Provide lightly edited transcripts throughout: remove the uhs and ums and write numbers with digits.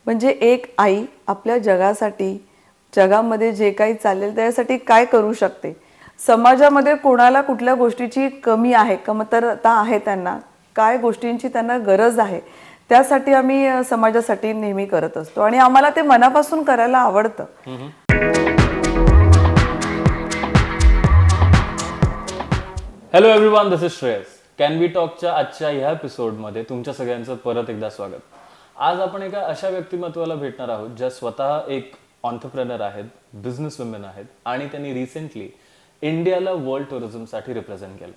म्हणजे एक आई आपल्या जगासाठी, जगामध्ये जे काही चालेल त्यासाठी काय करू शकते. समाजामध्ये कोणाला कुठल्या गोष्टीची कमी आहे, कमतरता आहे, त्यांना काय गोष्टींची त्यांना गरज आहे, त्यासाठी आम्ही समाजासाठी नेहमी करत असतो आणि आम्हाला ते मनापासून करायला आवडतं. Hello everyone, this is Shreyas. Can be टॉकच्या आजच्या ह्या एपिसोडमध्ये तुमच्या सगळ्यांचं परत एकदा स्वागत. आज आपण एका अशा व्यक्तिमत्वाला भेटणार आहोत ज्या स्वतः एक ऑन्टरप्रेनर आहेत, बिझनेस वुमेन आहेत आणि त्यांनी रिसेंटली इंडियाला वर्ल्ड टुरिझमसाठी रिप्रेझेंट केलं.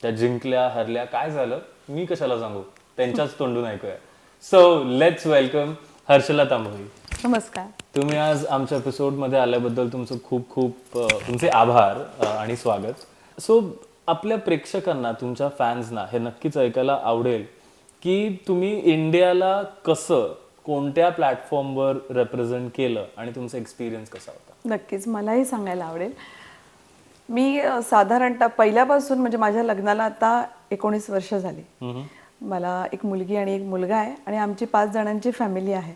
त्या जिंकल्या, हरल्या, काय झालं मी कशाला सांगू, त्यांच्याच तोंडून ऐकूया. So let's welcome Harshala Tamboli. नमस्कार. तुम्ही आज आमच्या एपिसोडमध्ये आल्याबद्दल तुमचं खूप खूप तुमचे आभार आणि स्वागत. सो आपल्या प्रेक्षकांना, तुमच्या फॅन्सना हे नक्कीच ऐकायला आवडेल की तुम्ही इंडियाला कसं, कोणत्या प्लॅटफॉर्मवर रिप्रेझेंट केलं आणि तुमचा एक्सपिरियन्स कसा होता. नक्कीच मलाही सांगायला आवडेल. मी साधारणतः पहिल्यापासून, म्हणजे माझ्या लग्नाला आता 19 वर्ष झाली. मला एक मुलगी आणि एक मुलगा आहे आणि आमची 5 जणांची फॅमिली आहे.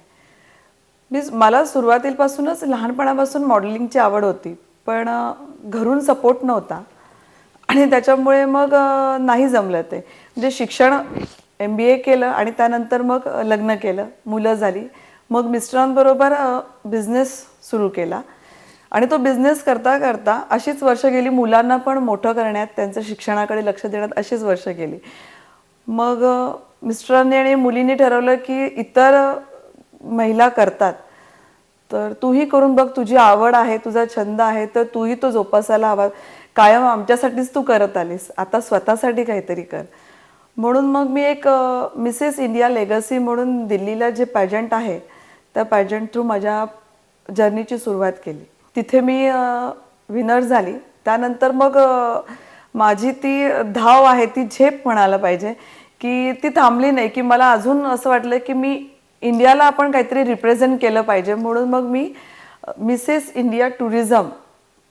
मला सुरुवातीपासूनच लहानपणापासून मॉडेलिंगची आवड होती, पण घरून सपोर्ट नव्हता आणि त्याच्यामुळे मग नाही जमलं ते. म्हणजे शिक्षण MBA केलं आणि त्यानंतर मग लग्न केलं, मुलं झाली, मग मिस्टरांबरोबर बिझनेस सुरू केला आणि तो बिझनेस करता करता अशीच वर्ष गेली. मुलांना पण मोठं करण्यात, त्यांचं शिक्षणाकडे लक्ष देण्यात अशीच वर्ष गेली. मग मिस्टरांनी आणि मुलींनी ठरवलं की इतर महिला करतात तर तूही करून बघ, तुझी आवड आहे, तुझा छंद आहे, तर तूही तो जोपासायला हवा. कायम आमच्यासाठीच तू करत आलीस, आता स्वतःसाठी काहीतरी कर. म्हणून मग मी एक मिसेस इंडिया लेगसी म्हणून दिल्लीला जे पॅजंट आहे त्या पॅजंट थ्रू माझ्या जर्नीची सुरुवात केली. तिथे मी विनर झाली. त्यानंतर मग माझी ती धाव आहे, ती झेप म्हणायला पाहिजे, की ती थांबली नाही. की मला अजून असं वाटलं की मी इंडियाला आपण काहीतरी रिप्रेझेंट केलं पाहिजे. म्हणून मग मी मिसेस इंडिया टुरिझम,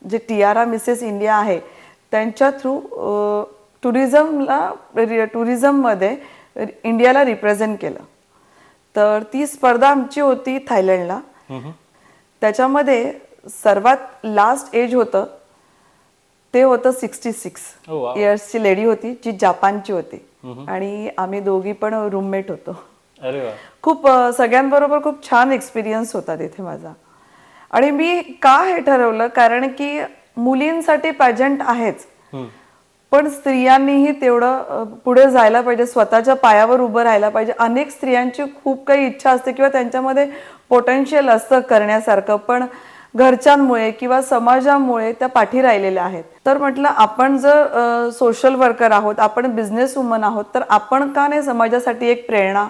जे टियारा मिसेस इंडिया आहे, त्यांच्या थ्रू टुरिझममध्ये इंडियाला रिप्रेझेंट केलं. तर ती स्पर्धा आमची होती थायलंडला. त्याच्यामध्ये सर्वात लास्ट एज होतं ते होतं 66 इयर्सची लेडी होती, जी जापानची होती आणि आम्ही दोघी पण रूममेट होतो. खूप सगळ्यांबरोबर खूप छान एक्सपिरियन्स होता तिथे माझा. आणि मी का हे ठरवलं, कारण की मुलींसाठी पॅजंट आहेच, पण स्त्रियांनीही तेवढं पुढे जायला पाहिजे, स्वतःच्या पायावर उभं राहायला पाहिजे. अनेक स्त्रियांची खूप काही इच्छा असते किंवा त्यांच्यामध्ये पोटेन्शियल असतं करण्यासारखं, पण घरच्यांमुळे किंवा समाजामुळे त्या पाठी राहिलेल्या आहेत. तर म्हटलं आपण जर सोशल वर्कर आहोत, आपण बिझनेस वुमन आहोत, तर आपण का नाही समाजासाठी एक प्रेरणा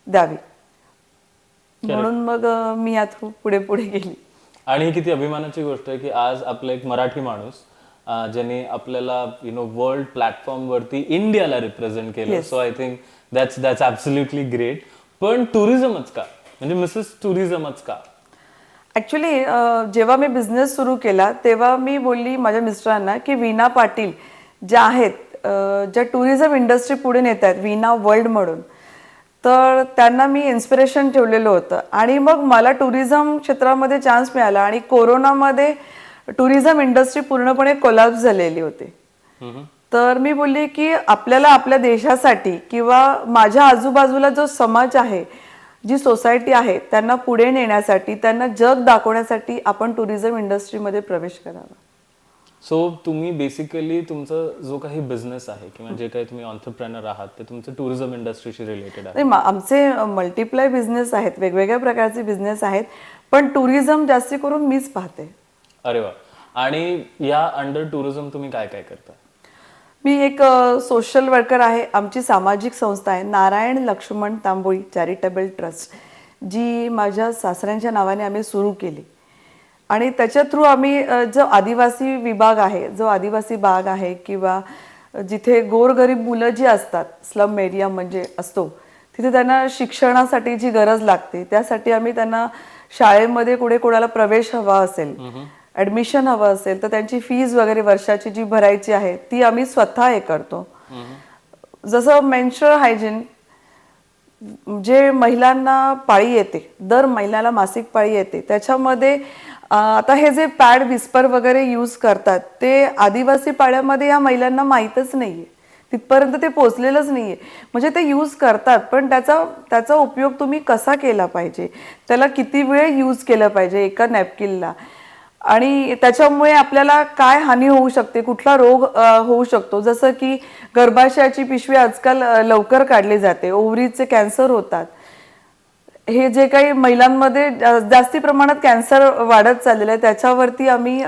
द्यावी. म्हणून मग मी या थ्रू पुढे पुढे गेली. आणि ही किती अभिमानाची गोष्ट आहे की आज आपला एक मराठी माणूस ज्याने आपल्याला वर्ल्ड प्लॅटफॉर्म वरती इंडियाला रिप्रेझेंट केलं. So I think that's absolutely great. पण टुरिझमच का, म्हणजे मिसेस टुरिझमच का? ॲक्च्युली जेव्हा मी बिझनेस सुरू केला तेव्हा मी बोलली माझ्या मिस्टरांना की वीणा पाटील ज्या आहेत, ज्या टुरिझम इंडस्ट्री पुढे नेत आहेत, वीणा वर्ल्ड म्हणून, तर त्यांना मी इन्स्पिरेशन ठेवलेलं होतं. आणि मग मला टुरिझम क्षेत्रामध्ये चान्स मिळाला आणि कोरोनामध्ये टुरिझम इंडस्ट्री पूर्णपणे कोलॅप्स झालेली होती. तर मी बोलली की आपल्याला आपल्या देशासाठी किंवा माझ्या आजूबाजूला जो समाज आहे, जी सोसायटी आहे, त्यांना पुढे नेण्यासाठी, त्यांना जग दाखवण्यासाठी आपण टुरिझम इंडस्ट्रीमध्ये प्रवेश करावा. सो तुम्ही बेसिकली तुमचा जो काही बिझनेस आहे किंवा जे काही तुम्ही ऑन्टरप्रेनर आहात ते तुमचं टुरिझम इंडस्ट्रीशी रिलेटेड आहे? आमचे मल्टिप्लाय बिझनेस आहेत, वेगवेगळ्या प्रकारचे बिझनेस आहेत, पण टुरिझम जास्ती करून मीच पाहते. अरे वा. आणि या अंडर टुरिझम तुम्ही काय काय करता? मी एक सोशल वर्कर आहे. आमची सामाजिक संस्था आहे नारायण लक्ष्मण तांबोळी चॅरिटेबल ट्रस्ट, जी माझ्या सासऱ्यांच्या नावाने आम्ही सुरू केली. आणि त्याच्या थ्रू आम्ही जो आदिवासी विभाग आहे, जो आदिवासी भाग आहे किंवा जिथे गोरगरीब मुलं जी असतात, स्लम एरिया म्हणजे असतो, तिथे त्यांना शिक्षणासाठी जी गरज लागते, त्यासाठी आम्ही त्यांना शाळेमध्ये कुठे कोणाला प्रवेश हवा असेल, ॲडमिशन हवं असेल, तर त्यांची फीज वगैरे वर्षाची जी भरायची आहे ती आम्ही स्वतः हे करतो. जसं मेन्स्ट्रुअल हायजीन, जे महिलांना पाळी येते, दर महिन्याला मासिक पाळी येते, त्याच्यामध्ये आता हे जे पॅड विस्पर वगैरे यूज करतात ते आदिवासी पाड्यामध्ये या महिलांना माहीतच नाहीये, तिथपर्यंत ते पोचलेलंच नाहीये. म्हणजे ते यूज करतात पण त्याचा उपयोग तुम्ही कसा केला पाहिजे, त्याला किती वेळ यूज केलं पाहिजे एका नॅपकिनला, आणि त्याच्यामुळे आपल्याला काय हानी होऊ शकते, कुठला रोग होऊ शकतो. जसं की गर्भाशयाची पिशवी आजकाल लवकर काढली जाते, ओव्हरीचे कॅन्सर होतात. हे जे काही महिलांमध्ये जास्ती प्रमाणात कॅन्सर वाढत चाललेलं आहे, त्याच्यावरती आम्ही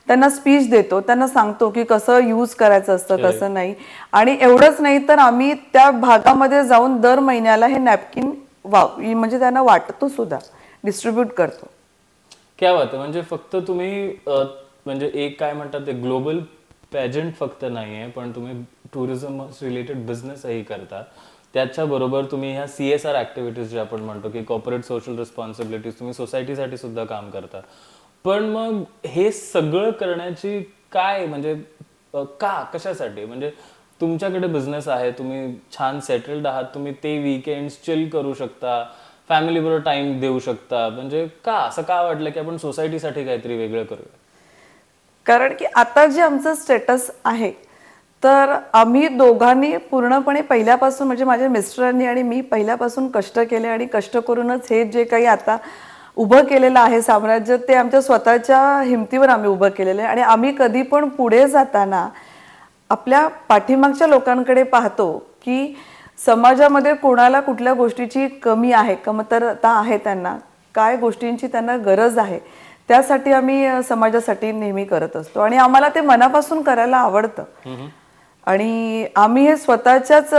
त्यांना स्पीच देतो, त्यांना सांगतो की कसं यूज करायचं असतं, कसं नाही. आणि एवढंच नाही तर आम्ही त्या भागामध्ये जाऊन दर महिन्याला हे नॅपकिन म्हणजे त्यांना वाटतो सुद्धा, डिस्ट्रीब्यूट करतो. क्या बात आहे. म्हणजे फक्त तुम्ही म्हणजे एक काय म्हणतात ते ग्लोबल पॅजंट फक्त नाहीये, पण तुम्ही टुरिझम रिलेटेड बिझनेसही करता. त्याच्याबरोबर तुम्ही ह्या CSR ऍक्टिव्हिटीज जे आपण म्हणतो की कॉर्पोरेट सोशल रिस्पॉन्सिबिलिटीज, तुम्ही सोसायटीसाठी सुद्धा काम करता. पण मग हे सगळं करण्याची काय म्हणजे कशासाठी? म्हणजे तुमच्याकडे बिझनेस आहे, तुम्ही छान सेटल्ड आहात, तुम्ही ते वीकेंड्स चिल करू शकता, फॅमिली बरोबर टाइम देऊ शकता. म्हणजे असं का वाटलं की आपण सोसायटीसाठी काहीतरी वेगळं करूया? कारण की आता जे आमचं स्टेटस आहे, तर आम्ही दोघांनी पूर्णपणे पहिल्यापासून, म्हणजे माझ्या मिस्टरांनी आणि मी पहिल्यापासून कष्ट केले आणि कष्ट करूनच हे जे काही आता उभं केलेलं आहे साम्राज्य, ते आमच्या स्वतःच्या हिमतीवर आम्ही उभं केलेलं आहे. आणि आम्ही कधी पण पुढे जाताना आपल्या पाठीमागच्या लोकांकडे पाहतो की समाजामध्ये कोणाला कुठल्या गोष्टीची कमी आहे, कमतरता आहे, त्यांना काय गोष्टींची त्यांना गरज आहे, त्यासाठी आम्ही समाजासाठी नेहमी करत असतो. आणि आम्हाला ते मनापासून करायला आवडतं. आणि आम्ही हे स्वतःच्याच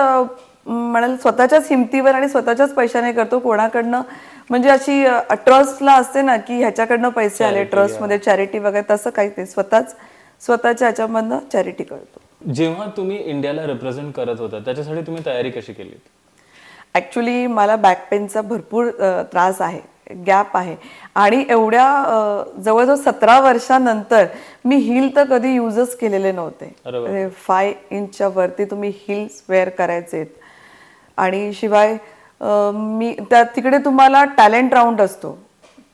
स्वतःच्याच हिमतीवर आणि स्वतःच्याच पैशाने करतो, कोणाकडनं म्हणजे अशी ट्रस्टला असते ना की ह्याच्याकडनं पैसे आले ट्रस्टमध्ये, चॅरिटी वगैरे, तसं काही नाही. स्वतःच्या ह्याच्यामधनं चॅरिटी करतो. जेव्हा तुम्ही इंडियाला रिप्रेझेंट करत होता त्याच्यासाठी तुम्ही तयारी कशी केली? ॲक्च्युली मला बॅक पेनचा भरपूर त्रास आहे, गॅप आहे. आणि एवढ्या जवळजवळ 17 वर्षानंतर मी हिल तर कधी यूजच केलेले नव्हते. 5 इंचच्या वरती तुम्ही हिल्स वेअर करायचे. आणि शिवाय मी तिकडे तुम्हाला टॅलेंट राऊंड असतो,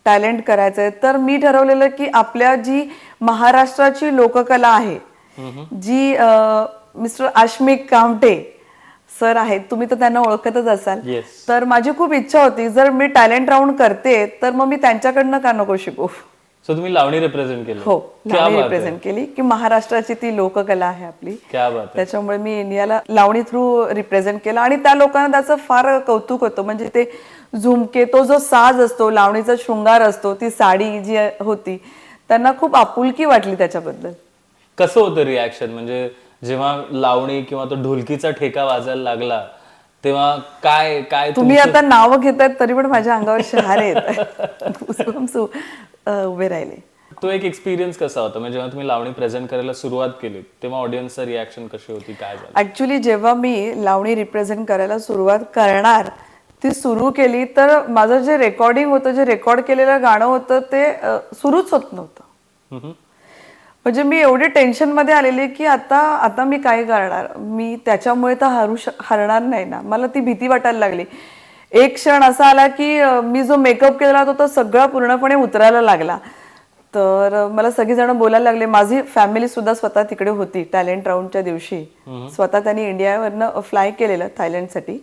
टॅलेंट करायचं आहे. तर मी ठरवलेलं की आपल्या जी महाराष्ट्राची लोककला आहे, जी मिस्टर आश्मिक कामटे सर आहेत, तुम्ही तर त्यांना ओळखतच असाल. तर माझी खूप इच्छा होती, जर मी टॅलेंट राऊंड करते तर मग मी त्यांच्याकडनं का नको शिकू. सो तुम्ही लावणी रिप्रेझेंट केली? हो, लावणी रिप्रेझेंट केली की महाराष्ट्राची ती लोककला आहे आपली, त्याच्यामुळे मी इंडियाला लावणी थ्रू रिप्रेझेंट केलं. आणि त्या लोकांना त्याचं फार कौतुक होतं. म्हणजे ते झुमके, तो जो साज असतो, लावणीचा शृंगार असतो, ती साडी जी होती, त्यांना खूप आपुलकी वाटली त्याच्याबद्दल. कसं होतं रिॲक्शन? म्हणजे जेव्हा लावणी किंवा तो ढोलकीचा ठेका वाजायला लागला तेव्हा काय काय तुम्ही आता नावं घेतायत तरी पण माझ्या अंगावर शहारे येत उभे राहिले. तो एक एक्सपिरियन्स कसा होता? म्हणजे जेव्हा तुम्ही लावणी प्रेझेंट करायला सुरुवात केली तेव्हा ऑडियन्सचं रिॲक्शन कशी होती, काय झालं? ऍक्च्युली जेव्हा मी लावणी रिप्रेझेंट करायला सुरुवात करणार, ती सुरू केली, तर माझं जे रेकॉर्डिंग होतं, जे रेकॉर्ड केलेलं गाणं होतं, ते सुरूच होत नव्हतं. म्हणजे मी एवढे टेन्शनमध्ये आलेले की आता मी काय करणार, मी त्याच्यामुळे तर हरणार नाही ना. मला ती भीती वाटायला लागली. एक क्षण असा आला की मी जो मेकअप केलेला होता तो सगळा पूर्णपणे उतरायला लागला. तर मला सगळीजण बोलायला लागले. माझी फॅमिली सुद्धा स्वतः तिकडे होती टॅलेंट राऊंडच्या दिवशी. स्वतः त्यांनी इंडियावरनं फ्लाय केलेलं थायलंडसाठी.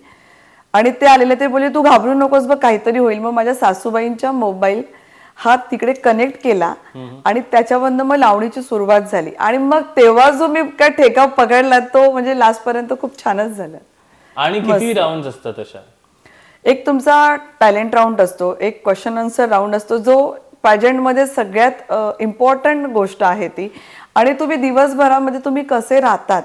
आणि ते आलेले, ते बोलले तू घाबरू नकोस बघ, काहीतरी होईल. मग माझ्या सासूबाईंच्या मोबाईल हा तिकडे कनेक्ट केला आणि त्याच्यावरनं मग लावणीची सुरुवात झाली. आणि मग तेव्हा जो मी काय ठेका पकडला तो म्हणजे लास्ट पर्यंत खूप छानच झालं. आणि किती राऊंड असतात अशा? एक तुमचा टॅलेंट राऊंड असतो, एक क्वेश्चन आन्सर राऊंड असतो, जो पॅजेंटमध्ये सगळ्यात इम्पॉर्टंट गोष्ट आहे ती. आणि तुम्ही दिवसभरामध्ये तुम्ही कसे राहतात,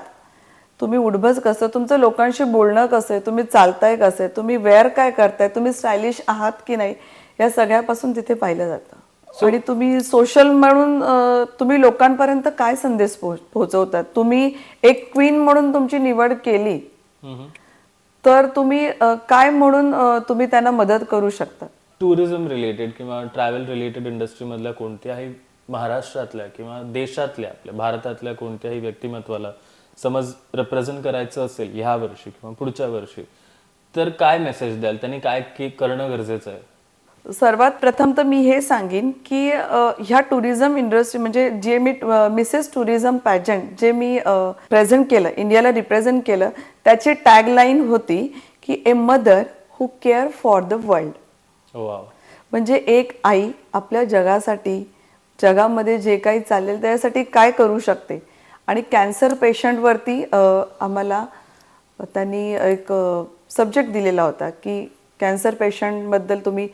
तुम्ही उठबस कसं, तुमचं लोकांशी बोलणं कसं आहे, तुम्ही चालताय कसं, तुम्ही वेअर काय करताय, तुम्ही स्टायलिश आहात की नाही, या सगळ्यापासून तिथे पाहिलं जातं. आणि तुम्ही सोशल म्हणून तुम्ही लोकांपर्यंत काय संदेश पोहोचवतात. तुम्ही एक क्वीन म्हणून तुमची निवड केली तर तुम्ही काय म्हणून तुम्ही त्यांना मदत करू शकता. टुरिझम रिलेटेड किंवा ट्रॅव्हल रिलेटेड इंडस्ट्रीमधल्या कोणत्याही महाराष्ट्रातल्या किंवा देशातल्या आपल्या भारतातल्या कोणत्याही व्यक्तिमत्वाला समज रिप्रेझेंट करायचं असेल ह्या वर्षी किंवा पुढच्या वर्षी, तर काय मेसेज द्याल, त्यांनी काय करणं गरजेचं आहे? सर्वात प्रथम तर मी हे सांगेन की ह्या टुरिझम इंडस्ट्री म्हणजे जे मी मिसेस टुरिझम पॅजंट जे मी प्रेझेंट केलं, इंडियाला रिप्रेझेंट केलं, त्याची टॅगलाईन होती की a mother who care for the world. Wow. म्हणजे एक आई आपल्या जगासाठी, जगामध्ये जे काही चाललेलं त्यासाठी काय करू शकते. आणि कॅन्सर पेशंटवरती आम्हाला त्यांनी एक सब्जेक्ट दिलेला होता की कॅन्सर पेशंटबद्दल तुम्ही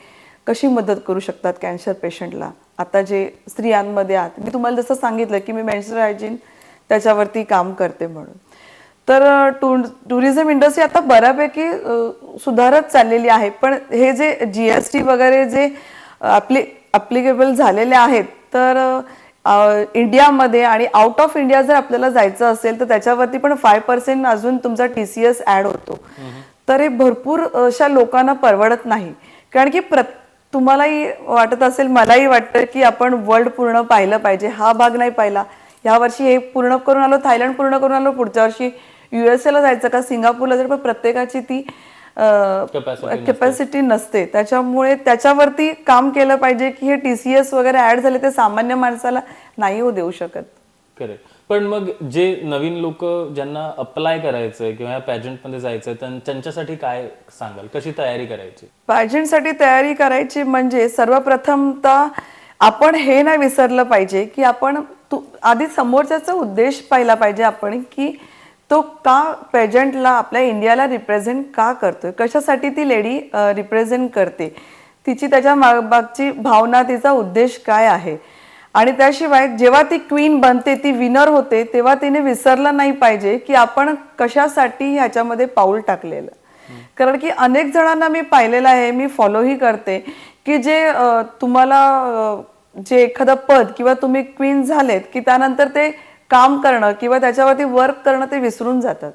कशी मदत करू शकतात कॅन्सर पेशंटला. आता जे स्त्रियांमध्ये आहात, मी तुम्हाला जसं सांगितलं की मी मेन्स्ट्रुअल हायजीन त्याच्यावरती काम करते म्हणून. तर टुरिझम इंडस्ट्री आता बऱ्यापैकी सुधारत चाललेली आहे. पण हे जे GST वगैरे जे ॲप्लिकेबल झालेले आहेत, तर इंडियामध्ये आणि आउट ऑफ इंडिया जर आपल्याला जायचं असेल तर त्याच्यावरती पण 5% अजून तुमचा TCS ॲड होतो. तर हे भरपूर अशा लोकांना परवडत नाही. कारण की तुम्हालाही वाटत असेल, मलाही वाटतं की आपण वर्ल्ड पूर्ण पाहिलं पाहिजे. हा भाग नाही पाहिला. या वर्षी हे पूर्ण करून आलो, थायलंड पूर्ण करून आलो, पुढच्या वर्षी USA ला जायचं का सिंगापूरला जायचं, पण प्रत्येकाची ती कॅपॅसिटी नसते. त्याच्यामुळे त्याच्यावरती काम केलं पाहिजे की हे TCS वगैरे ऍड झाले ते सामान्य माणसाला नाही हो देऊ शकत. करेक्ट. पण मग जे नवीन लोक ज्यांना अप्लाय करायचंय किंवा या पॅजंटमध्ये जायचंय त्यांच्यासाठी काय सांगाल, कशी तयारी करायची? पॅजंटसाठी तयारी करायची म्हणजे सर्वप्रथमतः आपण हे नाही विसरलं पाहिजे की आपण आधी समोरच्याचा उद्देश पाहिला पाहिजे आपण की तो का पेजंटला आपल्या इंडियाला रिप्रेझेंट का करतोय, कशासाठी ती लेडी रिप्रेझेंट करते, तिची त्याच्या मागची भावना, तिचा उद्देश काय आहे. आणि त्याशिवाय जेव्हा ती क्वीन बनते, ती विनर होते, तेव्हा तिने विसरलं नाही पाहिजे की आपण कशासाठी ह्याच्यामध्ये पाऊल टाकलेलं. कारण की अनेक जणांना मी पाहिलेलं आहे, मी फॉलोही करते की जे तुम्हाला जे एखादं पद किंवा तुम्ही क्वीन झालेत की त्यानंतर ते काम करणं किंवा त्याच्यावरती वर्क करणं ते विसरून जातात.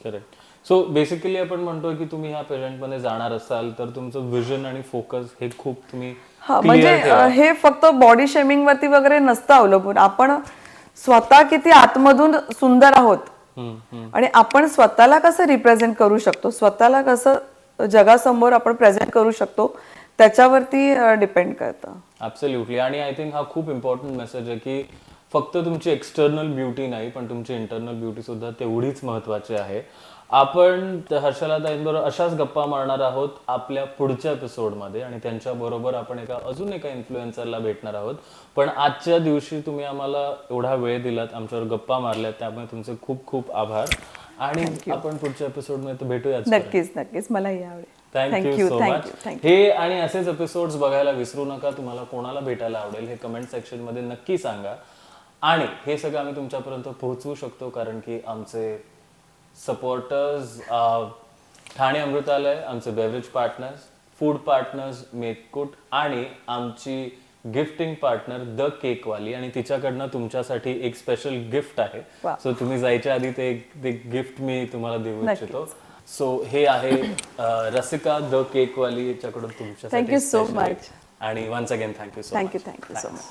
करेक्ट. सो बेसिकली आपण म्हणतोय की तुम्ही ह्या पेजंटमध्ये जाणार असाल तर तुमचं विजन आणि फोकस हे खूप तुम्ही म्हणजे हे फक्त बॉडी शेमिंग वरती वगैरे नसतं अवलंबून. आपण स्वतः किती आतमधून सुंदर आहोत आणि आपण स्वतःला कसं रिप्रेझेंट करू शकतो, स्वतःला कसं जगासमोर आपण प्रेझेंट करू शकतो, त्याच्यावरती डिपेंड करतं. ॲब्सोल्युटली. आणि आय थिंक हा खूप इम्पॉर्टंट मेसेज आहे की फक्त तुमची एक्सटर्नल ब्युटी नाही पण तुमची इंटरनल ब्युटी सुद्धा तेवढीच महत्वाची आहे. आपण हर्षलाताईंबरोबर अशाच गप्पा मारणार आहोत आपल्या पुढच्या एपिसोडमध्ये आणि त्यांच्याबरोबर आपण अजून एका इन्फ्लुएन्सरला भेटणार आहोत. पण आजच्या दिवशी तुम्ही आम्हाला एवढा वेळ दिलात, आमच्यावर गप्पा मारल्यात, त्यामुळे तुमचे खूप खूप आभार. आणि आपण पुढच्या एपिसोडमध्ये भेटूयाच. नक्कीच नक्कीच, मलाही आवडेल. Thank you so much. हे आणि असेच एपिसोड्स बघायला विसरू नका. तुम्हाला कोणाला भेटायला आवडेल हे कमेंट सेक्शन मध्ये नक्की सांगा. आणि हे सगळं आम्ही तुमच्यापर्यंत पोहोचवू शकतो कारण की आमचे सपोर्टर्स ठाणे अमृतालय, आमचे beverage partners, food partners metkut आणि आमची गिफ्टिंग पार्टनर द केकवाली. आणि तिच्याकडनं तुमच्यासाठी एक स्पेशल गिफ्ट आहे. सो तुम्ही जायच्या आधी ते गिफ्ट मी तुम्हाला देऊ इच्छितो. सो हे आहे रसिका द केकवाली याच्याकडून तुमच्यासाठी. Thank you so much. आणि once again thank you so much. Thank you so much.